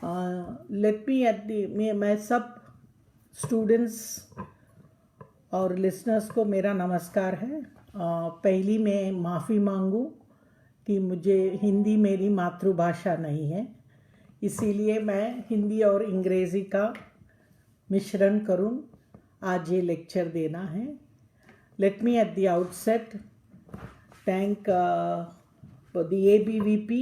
Let me मैं सब students और लिसनर्स को मेरा नमस्कार है। पहली मैं माफ़ी मांगूं कि मुझे हिंदी मेरी मातृभाषा नहीं है, इसीलिए मैं हिंदी और अंग्रेज़ी का मिश्रण करूं। आज ये लेक्चर देना है। Let me at the outset thank the ABVP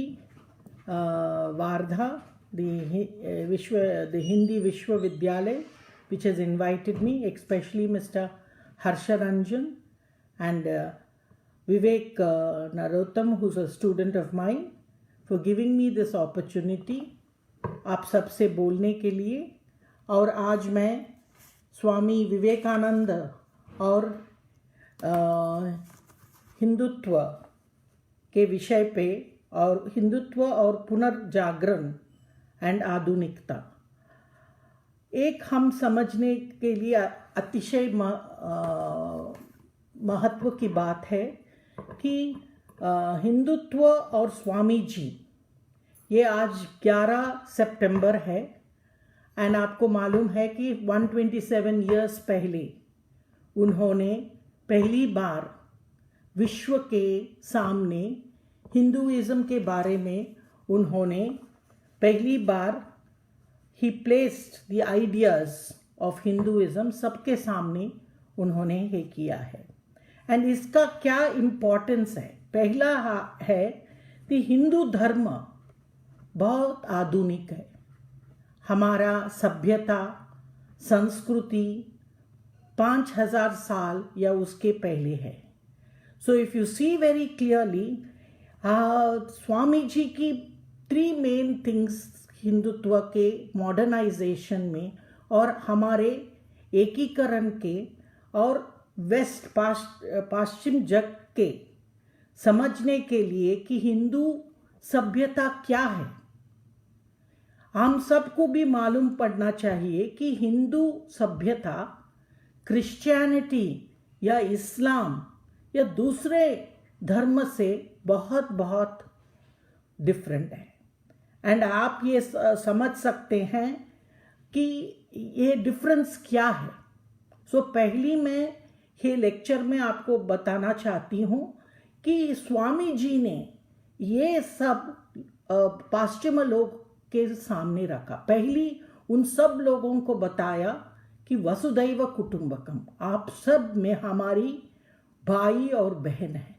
Wardha, the Hindi Vishwavidyalaya, which has invited me, especially Mr. Harsha Ranjan and Vivek Narottam, who's a student of mine, for giving me this opportunity आप सबसे बोलने के लिए। और आज मैं स्वामी विवेकानंद और हिंदुत्व के विषय पे और हिंदुत्व और पुनर्जागरण एंड आधुनिकता एक हम समझने के लिए अतिशय महत्व की बात है कि हिंदुत्व और स्वामी जी, ये आज 11 सितंबर है एंड आपको मालूम है कि 127 इयर्स पहले उन्होंने पहली बार विश्व के सामने हिंदुइज्म के बारे में उन्होंने पहली बार ही placed the ideas of Hinduism सबके सामने उन्होंने ये किया है। एंड इसका क्या इम्पोर्टेंस है? पहला है कि हिंदू धर्म बहुत आधुनिक है। हमारा सभ्यता संस्कृति 5000 साल या उसके पहले है। So if you see very clearly, Swami ji की 3 मेन थिंग्स हिंदुत्व के मॉडर्नाइजेशन में और हमारे एकीकरण के और वेस्ट पश्चिम जग के समझने के लिए कि हिंदू सभ्यता क्या है। हम सबको भी मालूम पड़ना चाहिए कि हिंदू सभ्यता क्रिश्चियनिटी या इस्लाम या दूसरे धर्म से बहुत बहुत डिफरेंट है। एंड आप ये समझ सकते हैं कि ये डिफरेंस क्या है। सो पहली मैं ये लेक्चर में आपको बताना चाहती हूँ कि स्वामी जी ने ये सब पाश्चिम लोग के सामने रखा। पहली उन सब लोगों को बताया कि वसुधैव कुटुंबकम, आप सब में हमारी भाई और बहन है,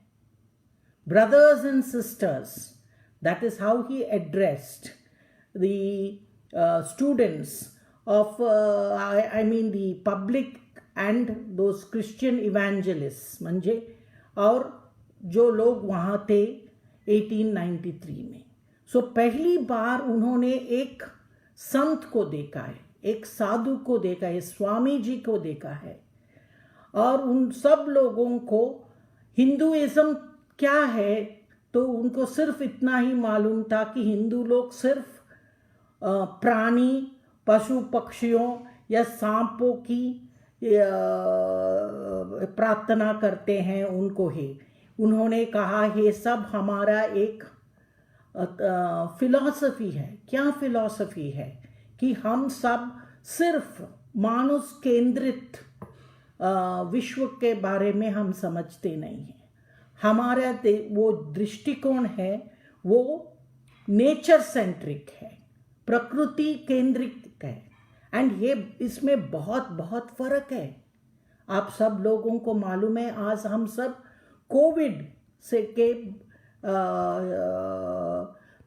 brothers and sisters. That is how he addressed the students of I mean the public and those Christian evangelists म्हणजे और जो लोग वहाँ थे 1893 में। सो पहली बार उन्होंने एक संत को देखा है, एक साधु को देखा है, स्वामी जी को देखा है। और उन सब लोगों को हिंदुइज्म क्या है तो उनको सिर्फ इतना ही मालूम था कि हिंदू लोग सिर्फ प्राणी पशु पक्षियों या सांपों की प्रार्थना करते हैं उनको ही। उन्होंने कहा ये सब हमारा एक फिलॉसफी है। क्या फिलॉसफी है? कि हम सब सिर्फ मानुष केंद्रित विश्व के बारे में हम समझते नहीं हैं। हमारा वो दृष्टिकोण है वो नेचर सेंट्रिक है, प्रकृति केंद्रित है। एंड ये इसमें बहुत बहुत फर्क है। आप सब लोगों को मालूम है आज हम सब कोविड से के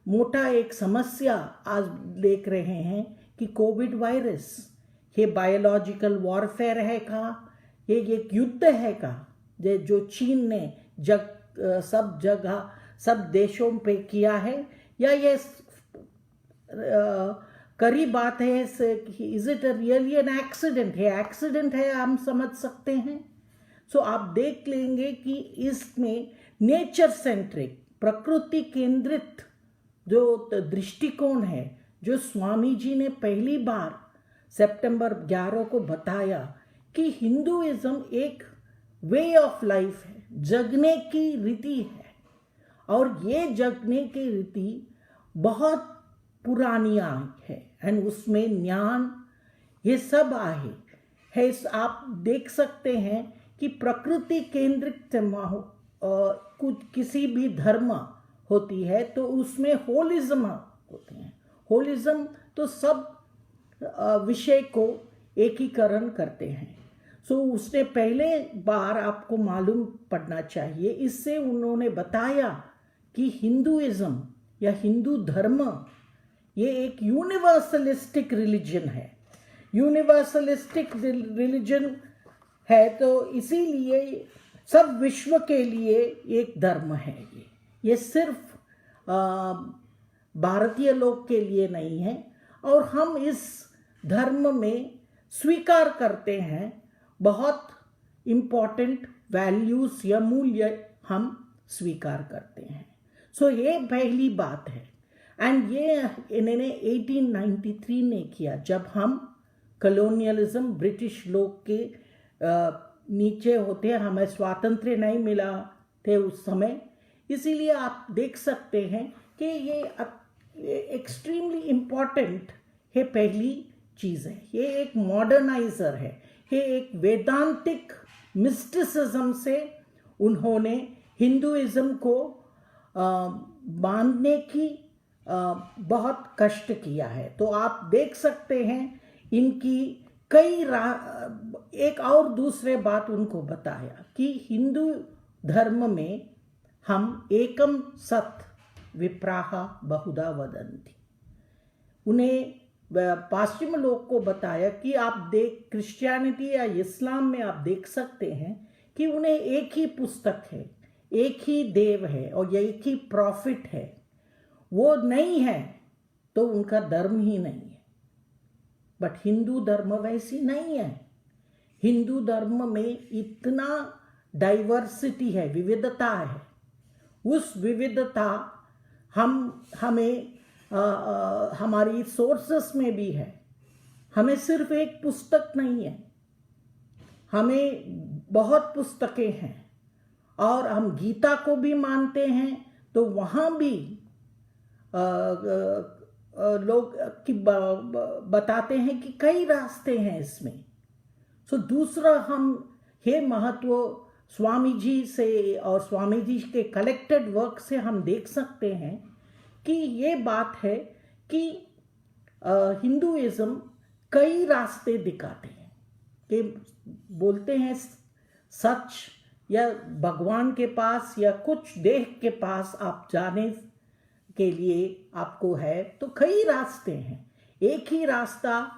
मोटा एक समस्या आज देख रहे हैं कि कोविड वायरस ये बायोलॉजिकल वॉरफेयर है का, ये एक युद्ध है का जो चीन ने सब जगह सब देशों पे किया है, या ये करी बात है? Is it really an accident? है एक्सीडेंट है हम समझ सकते हैं। सो आप देख लेंगे कि इसमें नेचर सेंट्रिक प्रकृति केंद्रित जो दृष्टिकोण है जो स्वामी जी ने पहली बार सितंबर 11 को बताया कि हिंदुइज्म एक वे ऑफ लाइफ है, जगने की रीति है। और ये जगने की रीति बहुत पुरानी आई है एंड उसमें ज्ञान ये सब आए है। आप देख सकते हैं कि प्रकृति केंद्रित कुछ किसी भी धर्म होती है तो उसमें होलिज्म होते हैं। होलिज्म तो सब विषय को एकीकरण करते हैं। सो उसने पहले बार आपको मालूम पड़ना चाहिए, इससे उन्होंने बताया कि हिंदुइज्म या हिंदू धर्म ये एक यूनिवर्सलिस्टिक रिलीजन है। यूनिवर्सलिस्टिक रिलीजन है तो इसीलिए सब विश्व के लिए एक धर्म है। ये सिर्फ भारतीय लोग के लिए नहीं है और हम इस धर्म में स्वीकार करते हैं बहुत इम्पोर्टेंट वैल्यूज या मूल्य हम स्वीकार करते हैं। सो ये पहली बात है एंड ये इन्होंने 1893 ने किया जब हम कॉलोनियलिज्म ब्रिटिश लोग के नीचे होते, हमें स्वातंत्र्य नहीं मिला थे उस समय। इसीलिए आप देख सकते हैं कि ये एक्सट्रीमली इम्पॉर्टेंट है। पहली चीज़ है ये एक मॉडर्नाइजर है, ये एक वेदांतिक मिस्टिसिज्म से उन्होंने हिंदुइज्म को बांधने की बहुत कष्ट किया है। तो आप देख सकते हैं इनकी कई एक और दूसरे बात उनको बताया कि हिंदू धर्म में हम एकम सत विप्राह बहुधा वदन्ति। उन्हें पश्चिम लोग को बताया कि आप क्रिश्चियनिटी या इस्लाम में आप देख सकते हैं कि उन्हें एक ही पुस्तक है, एक ही देव है और एक ही प्रॉफिट है। वो नहीं है तो उनका धर्म ही नहीं है। बट हिंदू धर्म वैसी नहीं है। हिंदू धर्म में इतना डाइवर्सिटी है, विविधता है। उस विविधता हमें हमारी सोर्सेस में भी है। हमें सिर्फ एक पुस्तक नहीं है, हमें बहुत पुस्तकें हैं और हम गीता को भी मानते हैं तो वहाँ भी लोग बताते हैं कि कई रास्ते हैं इसमें। सो दूसरा हम हे महत्व स्वामी जी से और स्वामी जी के कलेक्टेड वर्क से हम देख सकते हैं कि ये बात है कि हिंदुइज्म कई रास्ते दिखाते हैं कि बोलते हैं सच या भगवान के पास या कुछ देह के पास आप जाने के लिए आपको है तो कई रास्ते हैं। एक ही रास्ता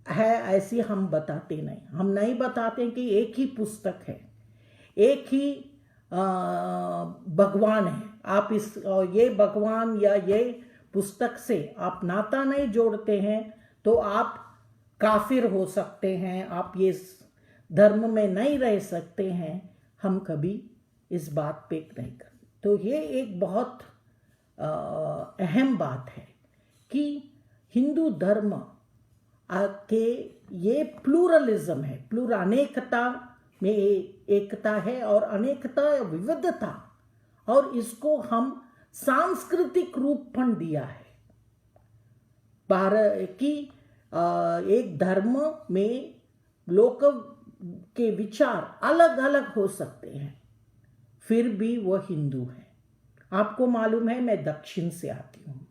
है ऐसी हम बताते नहीं। हम नहीं बताते कि एक ही पुस्तक है, एक ही भगवान है। आप ये भगवान या ये पुस्तक से आप नाता नहीं जोड़ते हैं तो आप काफिर हो सकते हैं, आप ये धर्म में नहीं रह सकते हैं। हम कभी इस बात पे नहीं करते। तो ये एक बहुत अहम बात है कि हिंदू धर्म के ये प्लूरलिज्म है, अनेकता में एकता है और अनेकता विविधता, और इसको हम सांस्कृतिक रूपन दिया है। भारत की एक धर्म में लोग के विचार अलग अलग हो सकते हैं, फिर भी वह हिंदू है। आपको मालूम है मैं दक्षिण से आती हूँ,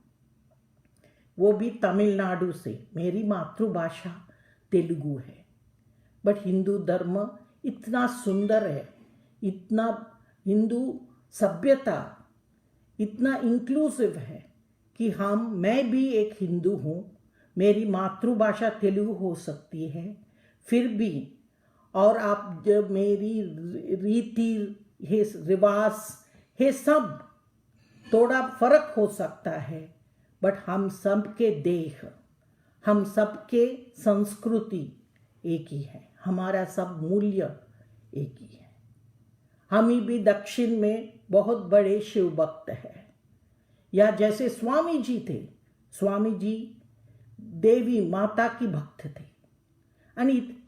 वो भी तमिलनाडु से। मेरी मातृभाषा तेलुगु है, बट हिंदू धर्म इतना सुंदर है, इतना हिंदू सभ्यता इतना इंक्लूसिव है कि मैं भी एक हिंदू हूँ। मेरी मातृभाषा तेलुगु हो सकती है फिर भी, और आप जब मेरी रीति रिवाज ये सब थोड़ा फर्क हो सकता है, बट हम सबके देह, हम सबके संस्कृति एक ही है, हमारा सब मूल्य एक ही है। हम ही भी दक्षिण में बहुत बड़े शिव भक्त हैं, या जैसे स्वामी जी थे, स्वामी जी देवी माता की भक्त थे।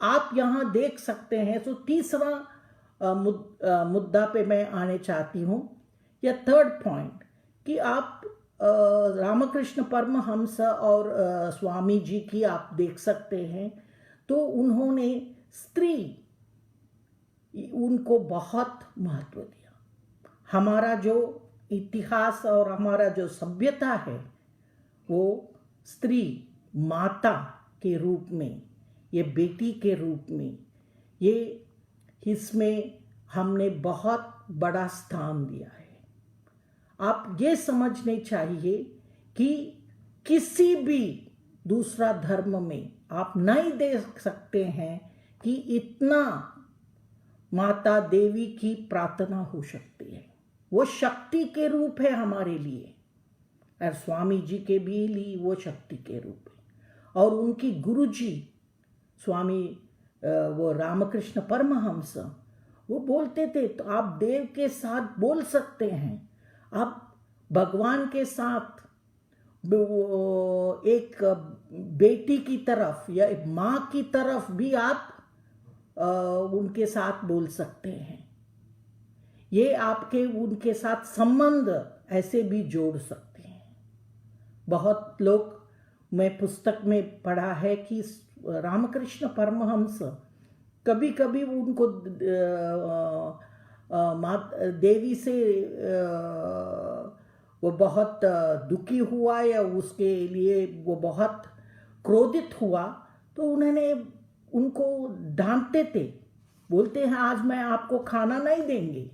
आप यहाँ देख सकते हैं। तो तीसरा मुद्दा पे मैं आने चाहती हूँ, या थर्ड पॉइंट, कि आप रामकृष्ण परमहंस और स्वामी जी की आप देख सकते हैं, तो उन्होंने स्त्री उनको बहुत महत्व दिया। हमारा जो इतिहास और हमारा जो सभ्यता है वो स्त्री माता के रूप में, ये बेटी के रूप में, ये इसमें हमने बहुत बड़ा स्थान दिया है। आप ये समझने चाहिए कि किसी भी दूसरा धर्म में आप नहीं देख सकते हैं कि इतना माता देवी की प्रार्थना हो सकती है। वो शक्ति के रूप है हमारे लिए, और स्वामी जी के भी लिए वो शक्ति के रूप है। और उनकी गुरुजी स्वामी वो रामकृष्ण परमहंस वो बोलते थे, तो आप देव के साथ बोल सकते हैं, आप भगवान के साथ एक बेटी की तरफ या एक माँ की तरफ भी आप उनके साथ बोल सकते हैं। ये आपके उनके साथ संबंध ऐसे भी जोड़ सकते हैं। बहुत लोग, मैं पुस्तक में पढ़ा है कि रामकृष्ण परमहंस कभी कभी उनको देवी से वो बहुत दुखी हुआ या उसके लिए वो बहुत क्रोधित हुआ, तो उन्होंने उनको डांटते थे, बोलते हैं आज मैं आपको खाना नहीं देंगे।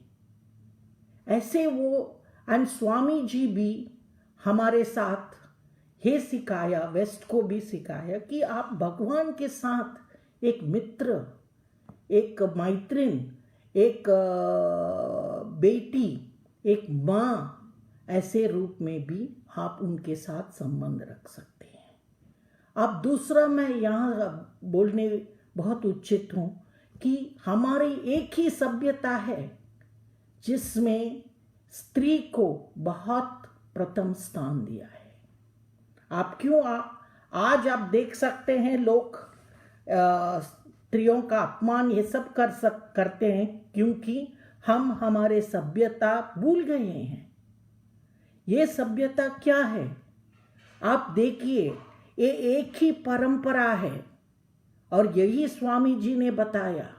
ऐसे वो एंड स्वामी जी भी हमारे साथ ये सिखाया, वेस्ट को भी सिखाया कि आप भगवान के साथ एक मित्र, एक मैत्रीन, एक बेटी, एक माँ, ऐसे रूप में भी आप उनके साथ संबंध रख सकते हैं। अब दूसरा, मैं यहाँ बोलने बहुत उचित हूँ कि हमारी एक ही सभ्यता है जिसमें स्त्री को बहुत प्रथम स्थान दिया है। आप क्यों आज आप देख सकते हैं लोग स्त्रियों का अपमान ये सब करते हैं, क्योंकि हम हमारे सभ्यता भूल गए हैं। ये सभ्यता क्या है? आप देखिए, ये एक ही परंपरा है, और यही स्वामी जी ने बताया।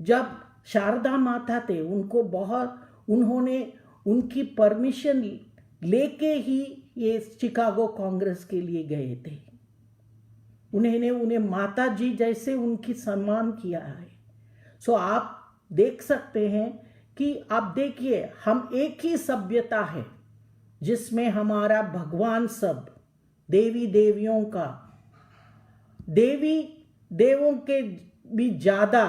जब शारदा माता थे, उन्होंने उनकी परमिशन लेके ही ये शिकागो कांग्रेस के लिए गए थे। उन्हें माता जी जैसे उनकी सम्मान किया है। सो आप देख सकते हैं कि आप देखिए, हम एक ही सभ्यता है जिसमें हमारा भगवान सब देवी देवियों का, देवी देवों के भी ज़्यादा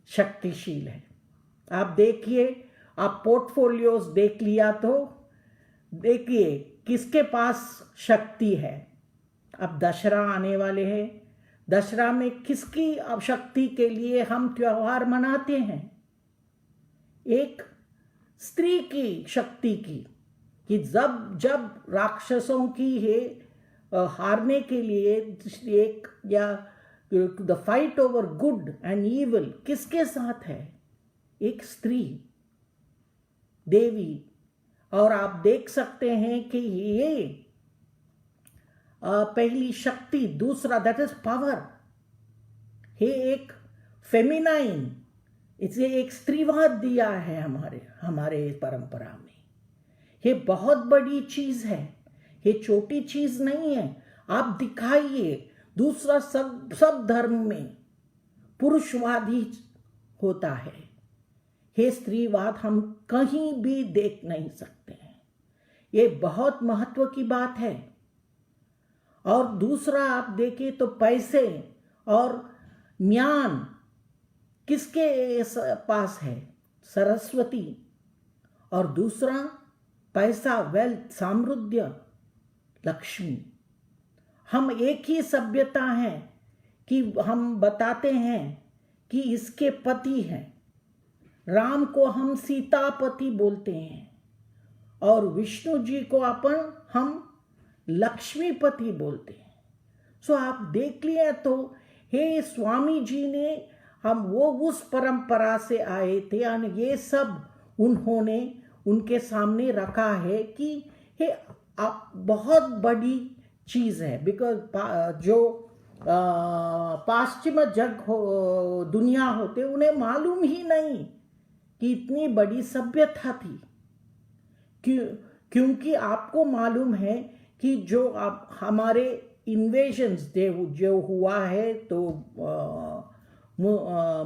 शक्तिशील है। आप देखिए, आप पोर्टफोलियोज देख लिया तो देखिए किसके पास शक्ति है। अब दशहरा आने वाले हैं, दशहरा में किसकी शक्ति के लिए हम त्योहार मनाते हैं? एक स्त्री की शक्ति की, कि जब राक्षसों की है हारने के लिए एक, या the fight over good and evil किसके साथ है? एक स्त्री देवी। और आप देख सकते हैं कि ये पहली शक्ति, दूसरा दैट इज पावर, ये एक फेमिनाइन, इसे एक स्त्रीवाद दिया है हमारे परंपरा में। ये बहुत बड़ी चीज है, ये छोटी चीज नहीं है। आप दिखाइए, दूसरा सब धर्म में पुरुषवादी होता है, ये स्त्रीवाद हम कहीं भी देख नहीं सकते हैं। ये बहुत महत्व की बात है। और दूसरा आप देखें तो पैसे और ज्ञान किसके पास है? सरस्वती। और दूसरा पैसा, वेल्थ, सामृद्ध, लक्ष्मी। हम एक ही सभ्यता हैं कि हम बताते हैं कि इसके पति हैं। राम को हम सीतापति बोलते हैं, और विष्णु जी को हम लक्ष्मीपति बोलते हैं। सो आप देख लिए तो हे स्वामी जी ने वो उस परंपरा से आए थे, और ये सब उन्होंने उनके सामने रखा है कि ये आप बहुत बड़ी चीज़ है, बिकॉज जो पाश्चिम दुनिया होते उन्हें मालूम ही नहीं कि इतनी बड़ी सभ्यता थी। क्योंकि आपको मालूम है कि जो आप हमारे इन्वेजन्स जो हुआ है, तो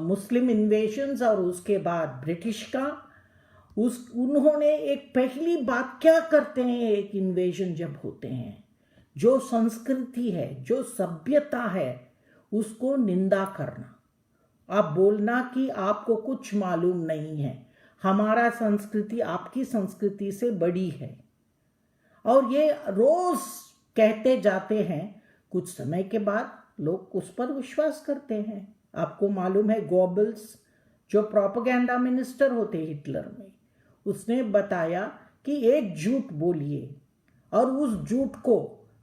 मुस्लिम इन्वेजन्स और उसके बाद ब्रिटिश का, उन्होंने एक पहली बात क्या करते हैं एक इन्वेजन जब होते हैं, जो संस्कृति है, जो सभ्यता है, उसको निंदा करना। आप बोलना कि आपको कुछ मालूम नहीं है, हमारा संस्कृति आपकी संस्कृति से बड़ी है। और ये रोज कहते जाते हैं, कुछ समय के बाद लोग उस पर विश्वास करते हैं। आपको मालूम है गोबल्स जो प्रोपेगेंडा मिनिस्टर होते हिटलर में, उसने बताया कि एक झूठ बोलिए और उस झूठ को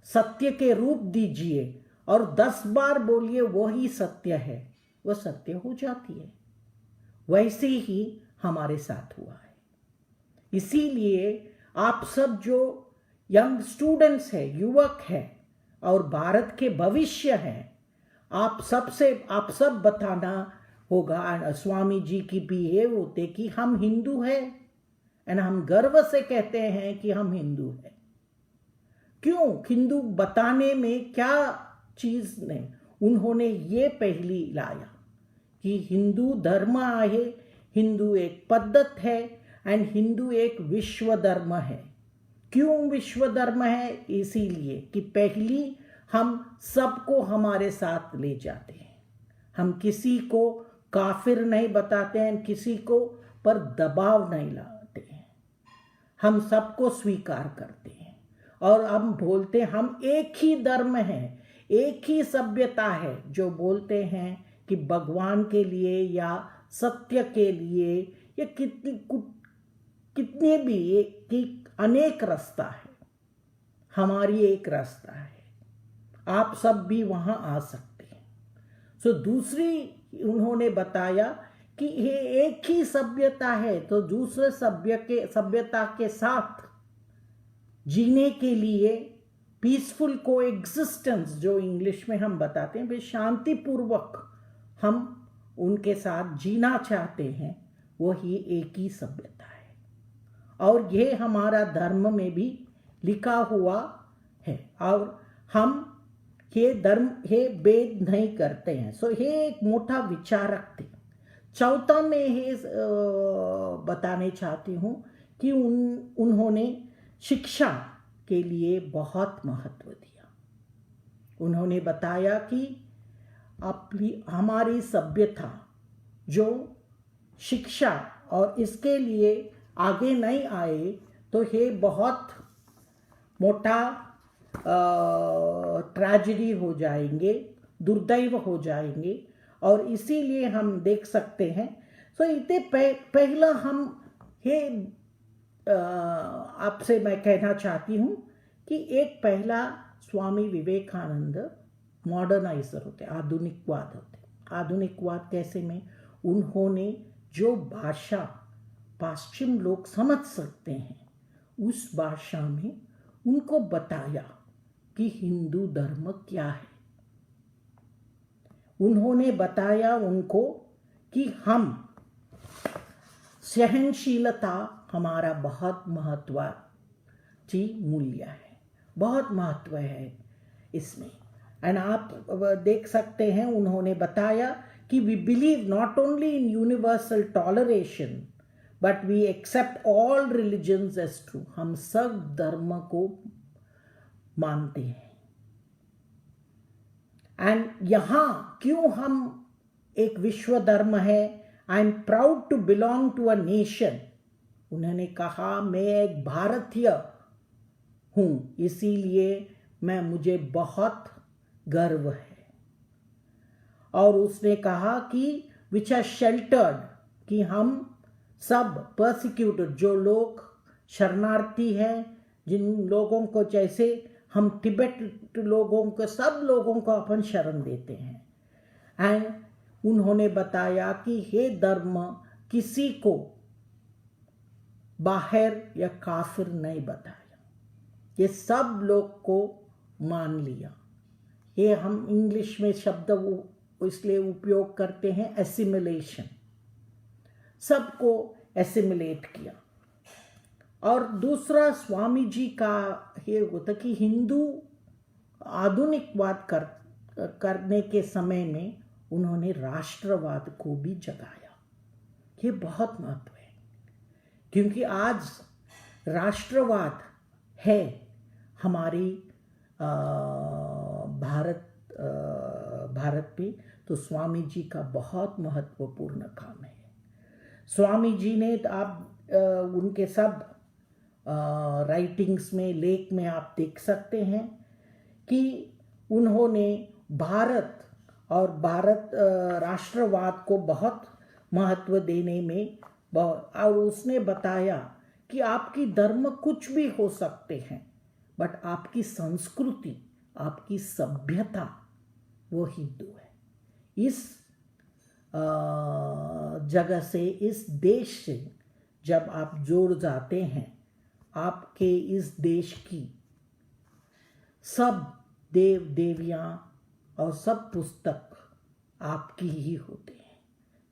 सत्य के रूप दीजिए और 10 बार बोलिए वही सत्य है, वह सत्य हो जाती है। वैसे ही हमारे साथ हुआ है। इसीलिए आप सब जो यंग स्टूडेंट्स हैं, युवक हैं और भारत के भविष्य हैं, आप सब बताना होगा। स्वामी जी की भी ये होते कि हम हिंदू हैं, एंड हम गर्व से कहते हैं कि हम हिंदू हैं। क्यों हिंदू बताने में क्या चीज ने उन्होंने ये पहली लाया कि हिंदू धर्म आहे, हिंदू एक पद्धत है एंड हिंदू एक विश्व धर्म है। क्यों विश्व धर्म है? इसीलिए कि पहली हम सबको हमारे साथ ले जाते हैं, हम किसी को काफिर नहीं बताते हैं, किसी को पर दबाव नहीं लाते हैं, हम सबको स्वीकार करते हैं और हम बोलते हैं हम एक ही धर्म है, एक ही सभ्यता है। जो बोलते हैं कि भगवान के लिए या सत्य के लिए या कितने भी कि अनेक रास्ता है, हमारी एक रास्ता है, आप सब भी वहां आ सकते हैं। सो दूसरी उन्होंने बताया कि ये एक ही सभ्यता है, तो दूसरे सभ्यता के साथ जीने के लिए पीसफुल को एग्जिस्टेंस, जो इंग्लिश में हम बताते हैं, शांतिपूर्वक हम उनके साथ जीना चाहते हैं, वही एक ही सभ्यता है। और ये हमारा धर्म में भी लिखा हुआ है और हम ये धर्म ये भेद नहीं करते हैं। सो ये एक मोटा विचारक थे। चौथा में ये बताने चाहती हूँ कि उन्होंने शिक्षा के लिए बहुत महत्व दिया। उन्होंने बताया कि हमारी सभ्यता जो शिक्षा और इसके लिए आगे नहीं आए तो ये बहुत मोटा ट्रेजेडी हो जाएंगे, दुर्दैव हो जाएंगे। और इसीलिए हम देख सकते हैं। सो इतने पहला हम ये आपसे मैं कहना चाहती हूँ कि एक पहला स्वामी विवेकानंद मॉडर्नाइजर होते, आधुनिकवाद होते। आधुनिकवाद कैसे में उन्होंने जो भाषा पश्चिम लोग समझ सकते हैं उस भाषा में उनको बताया कि हिंदू धर्म क्या है। उन्होंने बताया उनको कि हम सहनशीलता हमारा बहुत महत्वची मूल्य है, बहुत महत्व है इसमें। एंड आप देख सकते हैं उन्होंने बताया कि we believe not only in universal toleration but we accept all religions as true. हम सब धर्म को मानते हैं। एंड यहाँ क्यों हम एक विश्व धर्म है, I am proud to belong to a nation. उन्होंने कहा मैं एक भारतीय हूँ, इसीलिए मुझे बहुत गर्व है। और उसने कहा कि विच आर शेल्टर्ड, कि हम सब पर्सिक्यूटेड, जो लोग शरणार्थी हैं, जिन लोगों को जैसे हम तिब्बत लोगों को, सब लोगों को अपन शरण देते हैं। एंड उन्होंने बताया कि ये धर्म किसी को बाहर या काफिर नहीं बताया, ये सब लोग को मान लिया। ये हम इंग्लिश में शब्द इसलिए उपयोग करते हैं एसिमिलेशन, सबको एसिमिलेट किया। और दूसरा स्वामी जी का ये होता कि हिंदू आधुनिकवाद करने के समय में उन्होंने राष्ट्रवाद को भी जगाया। ये बहुत महत्व है, क्योंकि आज राष्ट्रवाद है हमारी भारत पे, तो स्वामी जी का बहुत महत्वपूर्ण काम है। स्वामी जी ने आप उनके सब राइटिंग्स में, लेख में आप देख सकते हैं कि उन्होंने भारत राष्ट्रवाद को बहुत महत्व देने में और उसने बताया कि आपकी धर्म कुछ भी हो सकते हैं, बट आपकी संस्कृति, आपकी सभ्यता वो हिंदू है। इस जगह से, इस देश से जब आप जुड़ जाते हैं, आपके इस देश की सब देव देवियाँ और सब पुस्तक आपकी ही होते हैं।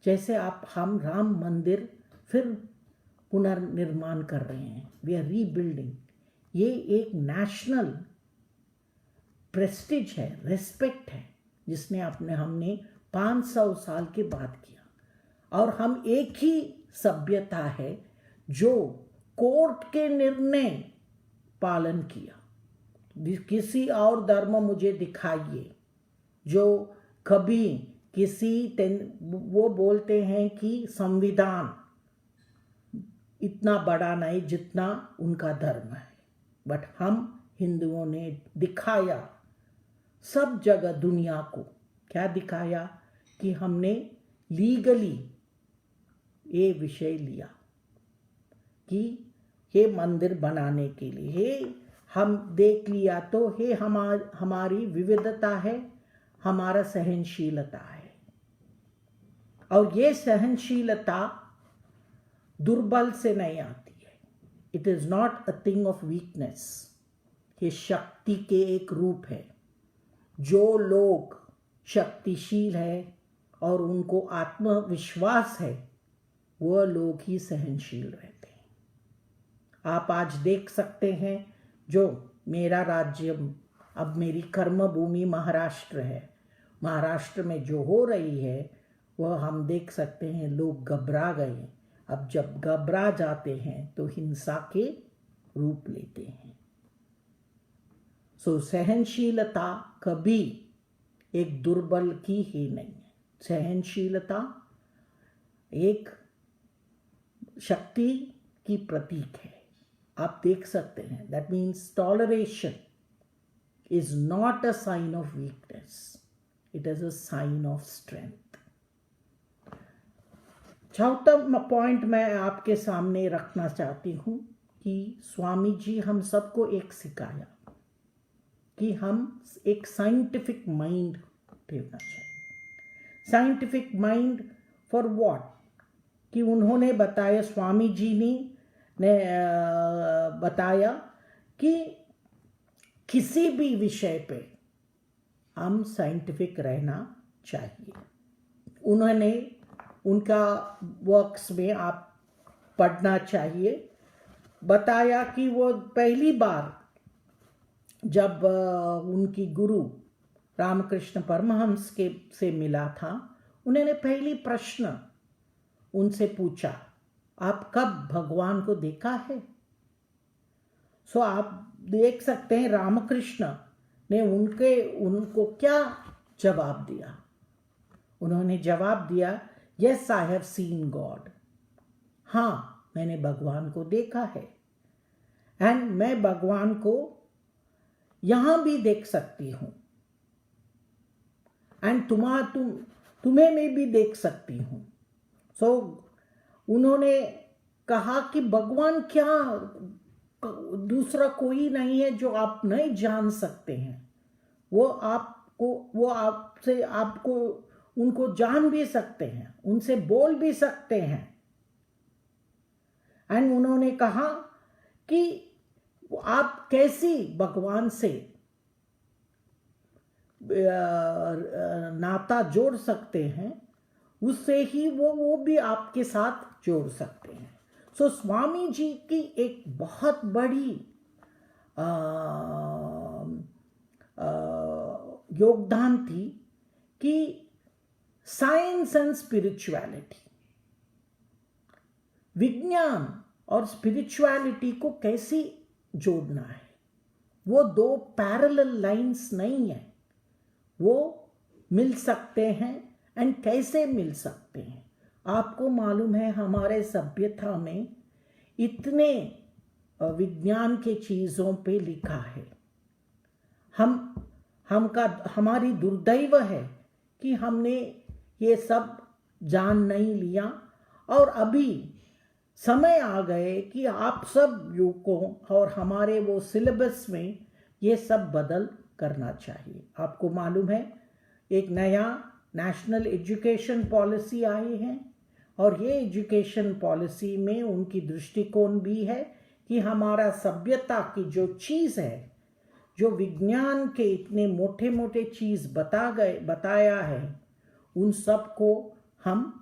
जैसे हम राम मंदिर फिर पुनर्निर्माण कर रहे हैं, वी आर रीबिल्डिंग। ये एक नेशनल प्रेस्टीज है, रेस्पेक्ट है, जिसने हमने 500 साल के बाद किया। और हम एक ही सभ्यता है जो कोर्ट के निर्णय पालन किया। किसी और धर्म मुझे दिखाइए जो कभी वो बोलते हैं कि संविधान इतना बड़ा नहीं जितना उनका धर्म है, बट हम हिंदुओं ने दिखाया सब जगह दुनिया को। क्या दिखाया कि हमने लीगली ये विषय लिया कि ये मंदिर बनाने के लिए हम देख लिया, तो ये हमारी विविधता है, हमारा सहनशीलता है। और ये सहनशीलता दुर्बल से नहीं आती है। It is not a thing of weakness. ये शक्ति के एक रूप है। जो लोग शक्तिशील है और उनको आत्मविश्वास है, वह लोग ही सहनशील रहते हैं। आप आज देख सकते हैं, जो मेरा राज्य, अब मेरी कर्म भूमि महाराष्ट्र है, महाराष्ट्र में जो हो रही है वह हम देख सकते हैं, लोग घबरा गए। अब जब घबरा जाते हैं तो हिंसा के रूप लेते हैं। सहनशीलता कभी एक दुर्बल की ही नहीं है। सहनशीलता एक शक्ति की प्रतीक है। आप देख सकते हैं, that means toleration is not a sign of weakness, it is a sign of strength. चौथा पॉइंट मैं आपके सामने रखना चाहती हूँ कि स्वामी जी हम सबको एक सिखाया कि हम एक साइंटिफिक माइंड भेजना चाहिए। Scientific mind for what? कि उन्होंने बताया, स्वामी जी ने बताया कि किसी भी विषय पे हम साइंटिफिक रहना चाहिए। उन्होंने उनका वर्क्स में आप पढ़ना चाहिए। बताया कि वो पहली बार जब उनकी गुरु रामकृष्ण परमहंस से मिला था, उन्होंने पहली प्रश्न उनसे पूछा, आप कब भगवान को देखा है? सो आप देख सकते हैं रामकृष्ण ने उनको क्या जवाब दिया। उन्होंने जवाब दिया, yes I have seen God. हाँ, मैंने भगवान को देखा है, एंड मैं भगवान को यहां भी देख सकती हूं, एंड तुम्हें मैं भी देख सकती हूं। सो उन्होंने कहा कि भगवान क्या दूसरा कोई नहीं है जो आप नहीं जान सकते हैं। वो आपको उनको जान भी सकते हैं, उनसे बोल भी सकते हैं। एंड उन्होंने कहा कि आप कैसी भगवान से नाता जोड़ सकते हैं, उससे ही वो भी आपके साथ जोड़ सकते हैं। सो स्वामी जी की एक बहुत बड़ी योगदान थी कि साइंस एंड स्पिरिचुअलिटी, विज्ञान और स्पिरिचुअलिटी को कैसे जोड़ना है। वो दो पैरेलल लाइंस नहीं है, वो मिल सकते हैं। एंड कैसे मिल सकते हैं? आपको मालूम है हमारे सभ्यता में इतने विज्ञान के चीज़ों पे लिखा है। हमारी दुर्दैव है कि हमने ये सब जान नहीं लिया, और अभी समय आ गए कि आप सब युवकों और हमारे वो सिलेबस में ये सब बदल करना चाहिए। आपको मालूम है एक नया नेशनल एजुकेशन पॉलिसी आई है, और ये एजुकेशन पॉलिसी में उनकी दृष्टिकोण भी है कि हमारा सभ्यता की जो चीज़ है, जो विज्ञान के इतने मोटे मोटे चीज़ बताया है, उन सब को हम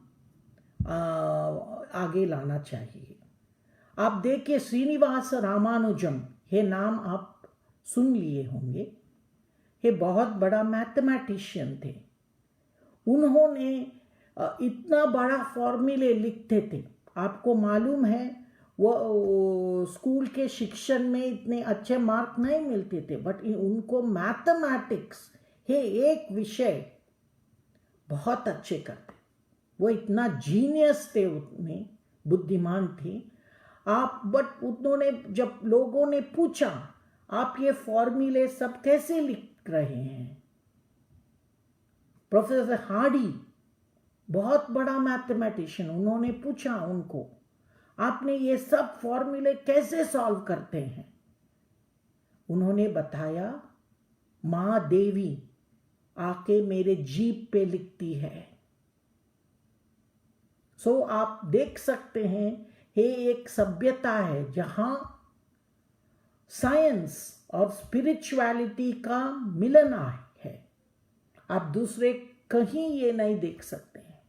आगे लाना चाहिए। आप देखिए श्रीनिवास रामानुजम, ये नाम आप सुन लिए होंगे। ये बहुत बड़ा मैथमेटिशियन थे। उन्होंने इतना बड़ा फॉर्मूले लिखते थे। आपको मालूम है वो स्कूल के शिक्षण में इतने अच्छे मार्क नहीं मिलते थे, बट उनको मैथमेटिक्स ये एक विषय बहुत अच्छे करते। वो इतना जीनियस थे, उतने बुद्धिमान थे आप। बट उन्होंने, जब लोगों ने पूछा आप ये फॉर्मूले सब कैसे लिख रहे हैं, प्रोफेसर हार्डी बहुत बड़ा मैथमेटिशियन, उन्होंने पूछा उनको आपने ये सब फॉर्मूले कैसे सॉल्व करते हैं? उन्होंने बताया माँ देवी आके मेरे जीभ पे लिखती है। सो आप देख सकते हैं ये एक सभ्यता है जहां साइंस और स्पिरिचुअलिटी का मिलन है। आप दूसरे कहीं ये नहीं देख सकते हैं।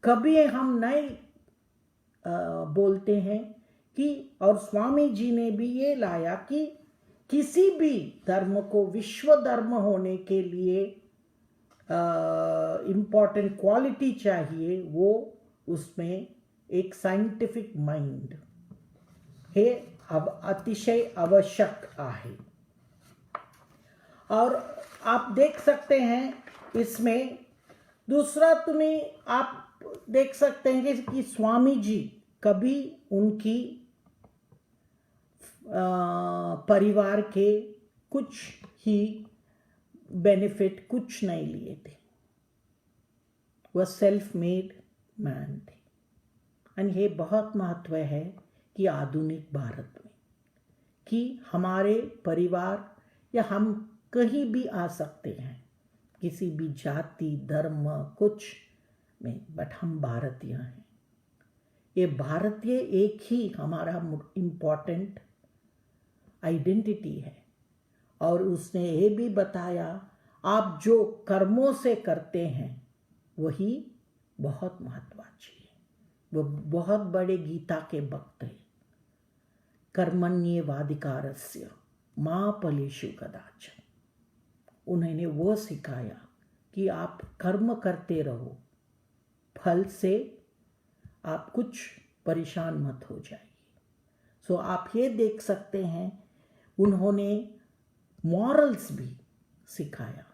कभी हम नहीं बोलते हैं कि, और स्वामी जी ने भी ये लाया कि किसी भी धर्म को विश्व धर्म होने के लिए इम्पॉर्टेंट क्वालिटी चाहिए, वो उसमें एक साइंटिफिक माइंड हे अब अतिशय आवश्यक आहे। और आप देख सकते हैं इसमें दूसरा आप देख सकते हैं कि स्वामी जी कभी उनकी परिवार के कुछ ही बेनिफिट कुछ नहीं लिए थे। वह सेल्फ मेड मैन थे। और ये बहुत महत्व है कि आधुनिक भारत में कि हमारे परिवार या हम कहीं भी आ सकते हैं, किसी भी जाति धर्म कुछ में, बट हम भारतीय हैं। ये भारतीय एक ही हमारा इम्पोर्टेंट आइडेंटिटी है। और उसने ये भी बताया आप जो कर्मों से करते हैं वही बहुत महत्वाची है। वो बहुत बड़े गीता के भक्त हैं। कर्मण्येवाधिकारस्य मा फलेषु कदाचन। उन्होंने वो सिखाया कि आप कर्म करते रहो, फल से आप कुछ परेशान मत हो जाइए। सो आप ये देख सकते हैं उन्होंने मॉरल्स भी सिखाया।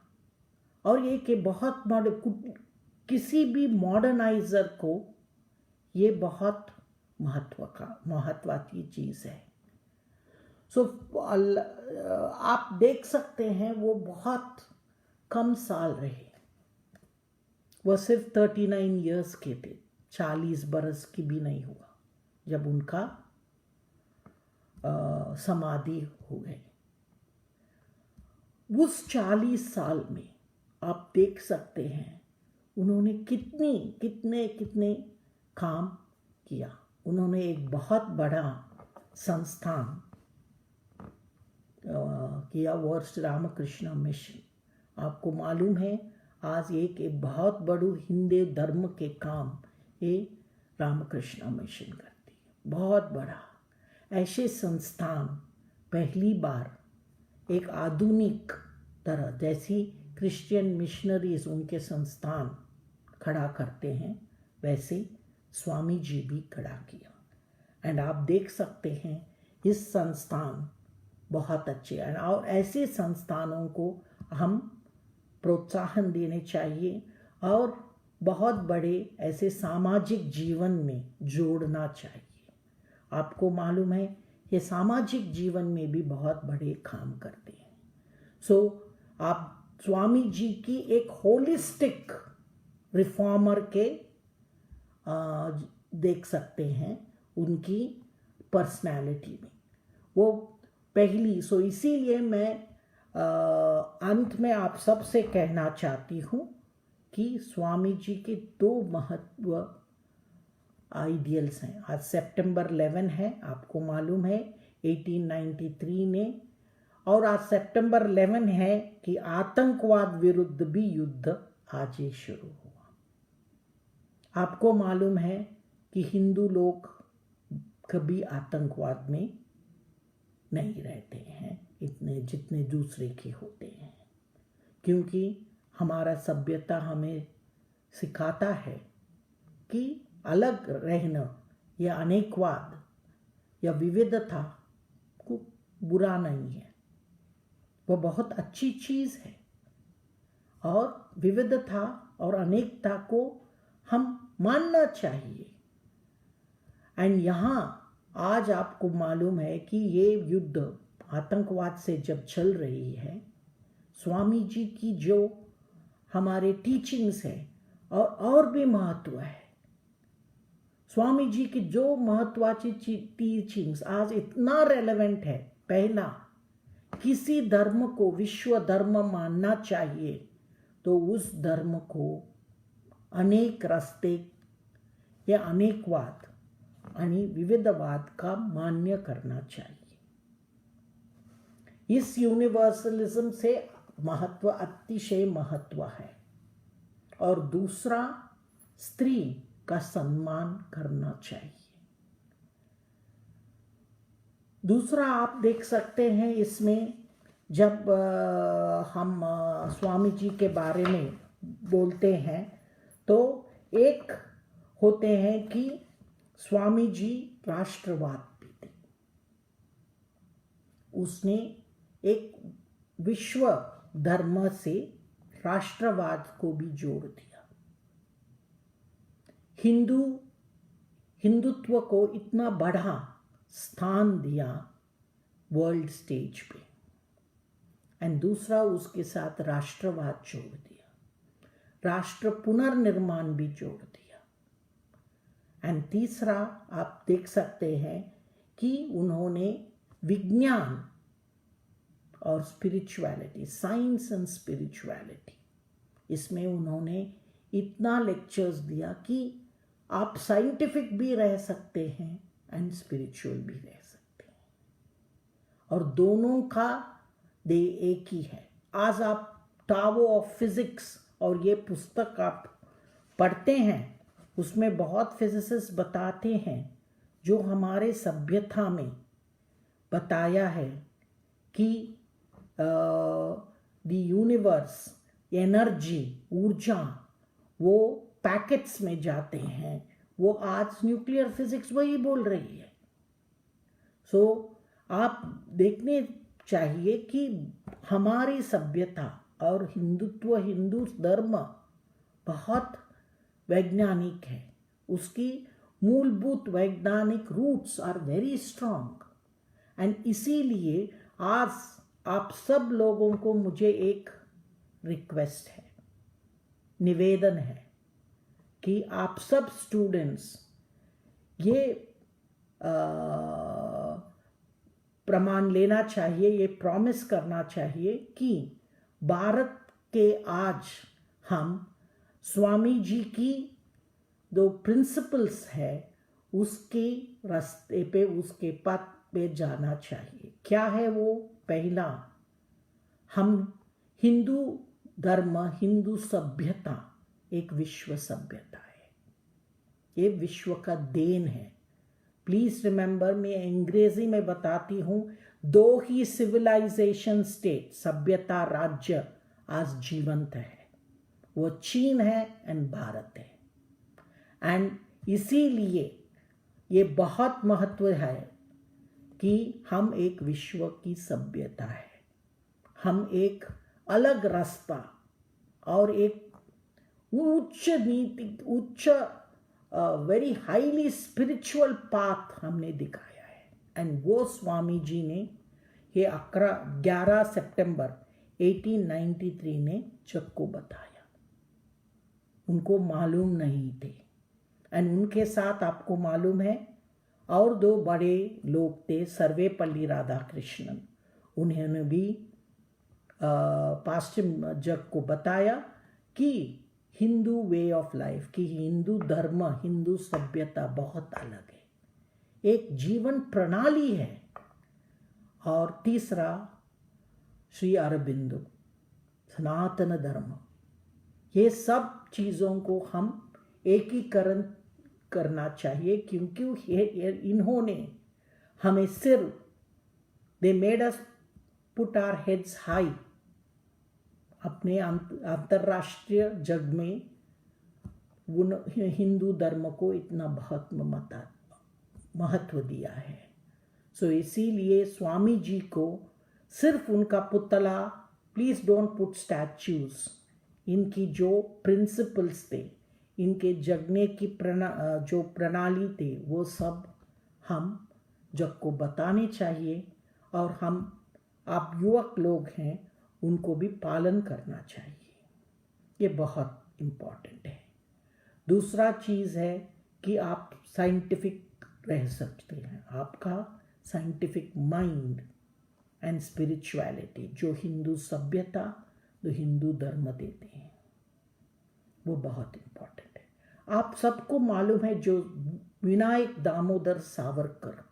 और ये कि बहुत किसी भी मॉडर्नाइजर को ये बहुत महत्व की चीज़ है। सो आप देख सकते हैं वो बहुत कम साल रहे। वह सिर्फ 39 इयर्स के थे, 40 बरस की भी नहीं हुआ जब उनका समाधि हो गई। उस 40 साल में आप देख सकते हैं उन्होंने कितने काम किया। उन्होंने एक बहुत बड़ा संस्थान किया वर्ल्ड रामकृष्ण मिशन। आपको मालूम है आज एक बहुत बड़ू हिंदू धर्म के काम ये रामकृष्ण मिशन करती है, बहुत बड़ा। ऐसे संस्थान पहली बार एक आधुनिक तरह जैसी क्रिश्चियन मिशनरीज उनके संस्थान खड़ा करते हैं, वैसे स्वामी जी भी खड़ा किया। एंड आप देख सकते हैं इस संस्थान बहुत अच्छे हैं और ऐसे संस्थानों को हम प्रोत्साहन देने चाहिए और बहुत बड़े ऐसे सामाजिक जीवन में जोड़ना चाहिए। आपको मालूम है ये सामाजिक जीवन में भी बहुत बड़े काम करते हैं। सो आप स्वामी जी की एक होलिस्टिक रिफॉर्मर के देख सकते हैं उनकी पर्सनालिटी में वो पहली। सो इसीलिए मैं अंत में आप सबसे कहना चाहती हूँ कि स्वामी जी के दो महत्व आइडियल्स हैं। आज सितंबर 11 है, आपको मालूम है 1893 में, और आज सितंबर 11 है कि आतंकवाद विरुद्ध भी युद्ध आज ही शुरू हुआ। आपको मालूम है कि हिंदू लोग कभी आतंकवाद में नहीं रहते हैं इतने जितने दूसरे के होते हैं, क्योंकि हमारा सभ्यता हमें सिखाता है कि अलग रहना या अनेकवाद या विविधता को बुरा नहीं है, वो बहुत अच्छी चीज़ है। और विविधता और अनेकता को हम मानना चाहिए। एंड यहाँ आज आपको मालूम है कि ये युद्ध आतंकवाद से जब चल रही है, स्वामी जी की जो हमारे टीचिंग्स है और भी महत्व है। स्वामी जी की जो महत्वाची टीचिंग्स आज इतना रेलेवेंट है। पहला, किसी धर्म को विश्व धर्म मानना चाहिए तो उस धर्म को अनेक रास्ते या अनेकवाद आणि विविधवाद का मान्य करना चाहिए। इस यूनिवर्सलिज्म से महत्व अतिशय महत्व है। और दूसरा, स्त्री का सम्मान करना चाहिए। दूसरा आप देख सकते हैं इसमें जब हम स्वामी जी के बारे में बोलते हैं तो एक होते हैं कि स्वामी जी राष्ट्रवाद भी थे। उसने एक विश्व धर्म से राष्ट्रवाद को भी जोड़ दिया। हिंदुत्व को इतना बड़ा स्थान दिया वर्ल्ड स्टेज पे। एंड दूसरा, उसके साथ राष्ट्रवाद जोड़ दिया, राष्ट्र पुनर्निर्माण भी जोड़ दिया। एंड तीसरा, आप देख सकते हैं कि उन्होंने विज्ञान और स्पिरिचुअलिटी, साइंस एंड स्पिरिचुअलिटी, इसमें उन्होंने इतना लेक्चर्स दिया कि आप साइंटिफिक भी रह सकते हैं एंड स्पिरिचुअल भी रह सकते हैं, और दोनों का दे एक ही है। आज आप टाओ ऑफ फिजिक्स और ये पुस्तक आप पढ़ते हैं, उसमें बहुत फिजिसिस्ट बताते हैं जो हमारे सभ्यता में बताया है कि द यूनिवर्स, एनर्जी, ऊर्जा वो पैकेट्स में जाते हैं। वो आज न्यूक्लियर फिजिक्स वही बोल रही है। सो आप देखने चाहिए कि हमारी सभ्यता और हिंदुत्व, हिंदू धर्म बहुत वैज्ञानिक है। उसकी मूलभूत वैज्ञानिक roots are very strong. And इसीलिए आज आप सब लोगों को मुझे एक रिक्वेस्ट है, निवेदन है कि आप सब स्टूडेंट्स ये प्रमाण लेना चाहिए, ये प्रॉमिस करना चाहिए कि भारत के आज हम स्वामी जी की जो प्रिंसिपल्स है उसके रास्ते पे, उसके पथ पे जाना चाहिए। क्या है वो? पहला हम हिंदू धर्म, हिंदू सभ्यता एक विश्व सभ्यता है, ये विश्व का देन है। प्लीज रिमेंबर, मैं अंग्रेजी में बताती हूँ, 2 ही सिविलाइजेशन स्टेट, सभ्यता राज्य आज जीवंत है, वो चीन है एंड भारत है। एंड इसीलिए ये बहुत महत्व है कि हम एक विश्व की सभ्यता है, हम एक अलग रास्ता और एक उच्च नीति, उच्च वेरी हाईली स्पिरिचुअल पाथ हमने दिखाया है। एंड वो स्वामी जी ने ये 11 सितंबर 1893 ने जग को बताया, उनको मालूम नहीं थे। एंड उनके साथ आपको मालूम है और 2 बड़े लोग थे, सर्वेपल्ली राधाकृष्णन, उन्होंने भी पाश्चिम जग को बताया कि हिंदू वे ऑफ लाइफ, कि हिंदू धर्म, हिंदू सभ्यता बहुत अलग है, एक जीवन प्रणाली है। और तीसरा श्री अरबिंदो, सनातन धर्म, ये सब चीज़ों को हम एकीकरण करना चाहिए, क्योंकि इन्होंने हमें सिर्फ, they made us put our heads high, अपने अंतर्राष्ट्रीय जग में हिंदू धर्म को इतना बहुत महत्व दिया है। सो इसीलिए स्वामी जी को सिर्फ उनका पुतला, प्लीज डोंट पुट स्टैच्यूज, इनकी जो प्रिंसिपल्स थे, इनके जगने की जो प्रणाली थे, वो सब हम जग को बताने चाहिए। और हम, आप युवक लोग हैं, उनको भी पालन करना चाहिए, ये बहुत इम्पॉर्टेंट है। दूसरा चीज़ है कि आप साइंटिफिक रह सकते हैं, आपका साइंटिफिक माइंड एंड स्पिरिचुअलिटी, जो हिंदू सभ्यता, जो हिंदू धर्म देते हैं, वो बहुत इम्पॉर्टेंट है। आप सबको मालूम है, जो विनायक दामोदर सावरकर,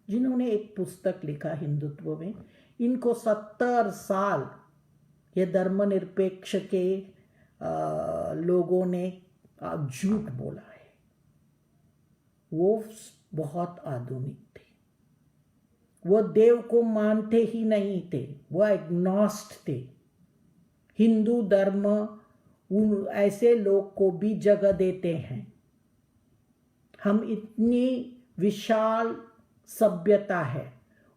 जिन्होंने एक पुस्तक लिखा हिंदुत्व में, इनको 70 साल ये धर्मनिरपेक्ष के लोगों ने झूठ बोला है। वो बहुत आधुनिक थे, वो देव को मानते ही नहीं थे, वो एग्नोस्ट थे। हिंदू धर्म उन ऐसे लोग को भी जगह देते हैं। हम इतनी विशाल सभ्यता है,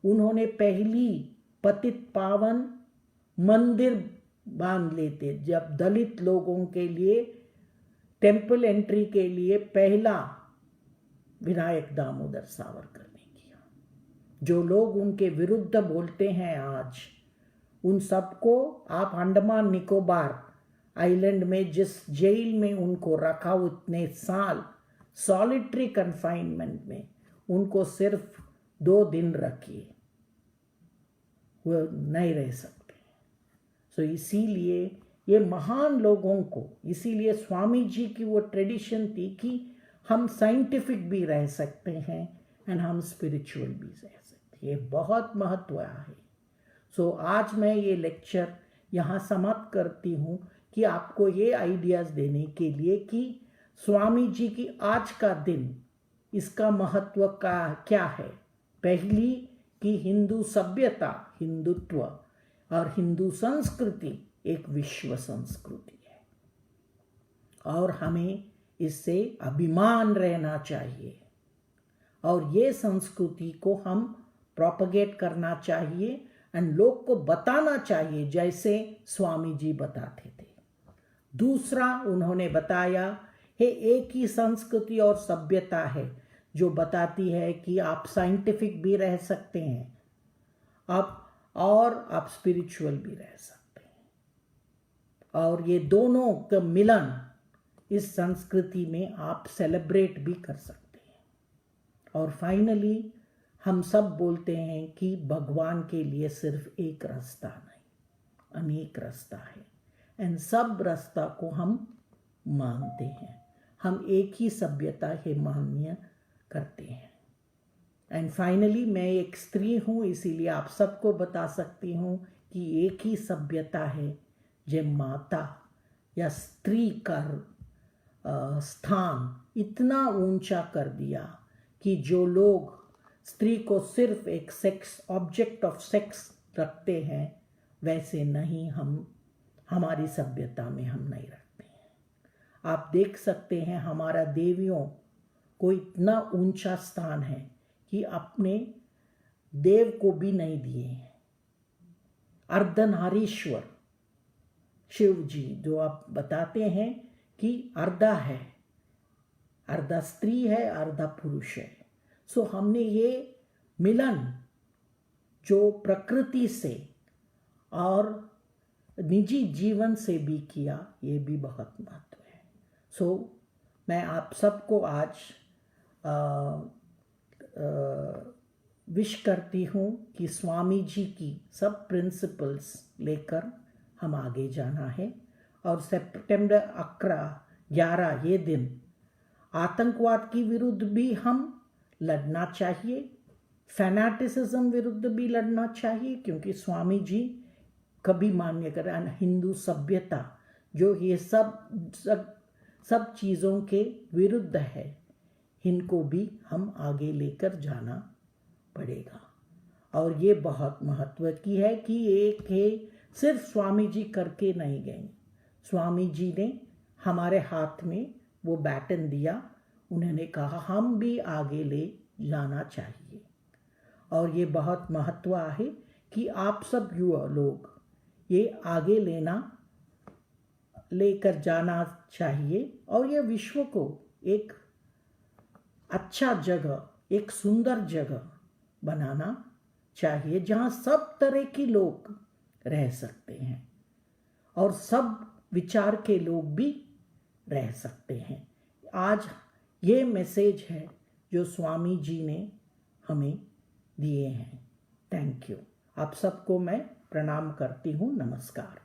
उन्होंने पहली पतित पावन मंदिर बांध लेते, जब दलित लोगों के लिए टेम्पल एंट्री के लिए पहला विनायक दामोदर सावरकर ने किया। जो लोग उनके विरुद्ध बोलते हैं आज, उन सबको आप अंडमान निकोबार आइलैंड में जिस जेल में उनको रखा उतने साल सॉलिटरी कन्फाइनमेंट में, उनको सिर्फ 2 दिन रखिए, वो नहीं रह सकते। सो इसीलिए ये महान लोगों को, इसीलिए स्वामी जी की वो ट्रेडिशन थी कि हम साइंटिफिक भी रह सकते हैं एंड हम स्पिरिचुअल भी रह सकते हैं, ये बहुत महत्व है। सो आज मैं ये लेक्चर यहाँ समाप्त करती हूँ कि आपको ये आइडियाज़ देने के लिए कि स्वामी जी की आज का दिन, इसका महत्व का क्या है। पहली कि हिंदू सभ्यता, हिंदुत्व और हिंदू संस्कृति एक विश्व संस्कृति है और हमें इससे अभिमान रहना चाहिए और ये संस्कृति को हम प्रोपगेट करना चाहिए एंड लोग को बताना चाहिए जैसे स्वामी जी बताते थे। दूसरा उन्होंने बताया है एक ही संस्कृति और सभ्यता है जो बताती है कि आप साइंटिफिक भी रह सकते हैं आप स्पिरिचुअल भी रह सकते हैं और ये दोनों का मिलन इस संस्कृति में आप सेलिब्रेट भी कर सकते हैं। और फाइनली हम सब बोलते हैं कि भगवान के लिए सिर्फ एक रास्ता नहीं, अनेक रास्ता है एंड सब रास्ता को हम मानते हैं, हम एक ही सभ्यता है मान्य करते हैं। एंड फाइनली मैं एक स्त्री हूँ, इसीलिए आप सबको बता सकती हूँ कि एक ही सभ्यता है जो माता या स्त्री का स्थान इतना ऊंचा कर दिया कि जो लोग स्त्री को सिर्फ एक सेक्स ऑब्जेक्ट ऑफ सेक्स रखते हैं, वैसे नहीं हमारी सभ्यता में हम नहीं रखते हैं। आप देख सकते हैं हमारा देवियों को इतना ऊंचा स्थान है कि अपने देव को भी नहीं दिए हैं। अर्धनारीश्वर शिव जी जो आप बताते हैं कि अर्धा है, अर्धा स्त्री है, अर्धा पुरुष है। सो हमने ये मिलन जो प्रकृति से और निजी जीवन से भी किया, ये भी बहुत महत्व है। सो मैं आप सबको आज विश करती हूँ कि स्वामी जी की सब प्रिंसिपल्स लेकर हम आगे जाना है। और सितंबर 11 ये दिन आतंकवाद की विरुद्ध भी हम लड़ना चाहिए, फैनाटिसिज्म विरुद्ध भी लड़ना चाहिए, क्योंकि स्वामी जी कभी मान्य करें हिंदू सभ्यता जो ये सब चीज़ों के विरुद्ध है, इनको भी हम आगे लेकर जाना पड़ेगा। और ये बहुत महत्व की है कि एक है सिर्फ स्वामी जी करके नहीं गए, स्वामी जी ने हमारे हाथ में वो बैटन दिया, उन्होंने कहा हम भी आगे ले जाना चाहिए। और ये बहुत महत्व है कि आप सब युवा लोग ये आगे लेकर जाना चाहिए और ये विश्व को एक अच्छा जगह, एक सुंदर जगह बनाना चाहिए जहाँ सब तरह के लोग रह सकते हैं और सब विचार के लोग भी रह सकते हैं। आज ये मैसेज है जो स्वामी जी ने हमें दिए हैं। Thank you. आप सबको मैं प्रणाम करती हूँ। नमस्कार।